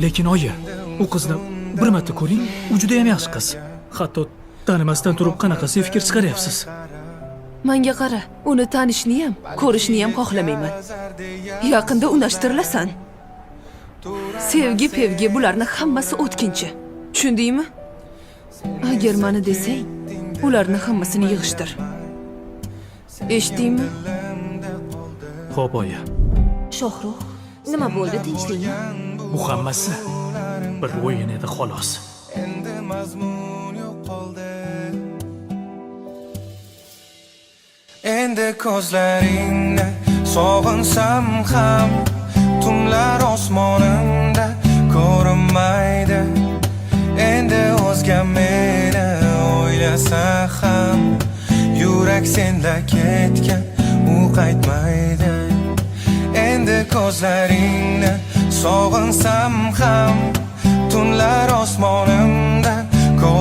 Lekin oyi, u qizni bir marta ko'ring, u juda ham yaxshi qiz. Hatto tanimasdan turib qanaqasi fikr chiqaryapsiz? Menga qara, uni tanishni ham, ko'rishni ham xohlamayman. Yaqinda unishtirilasan. Sevgi bularni hammasi o'tkinchi. Tushundingmi? Agar meni desang, ularni hammasini yig'ishtir. Eshitdingmi? Xo'p oyi. Shohruh, nima bo'ldi, tinchlikmi? Bu hammasi bir o'yin edi xolos. Endi mazmun yo'qoldi. Endi ko'zlaringni sog'insam ham tunlar osmonimda ko'rinmaydi. Endi o'zga meni o'ylasa ham yurak senda ketgan u qaytmaydi. Endi ko'zlaringni sog'insam ham tunlar osmonimda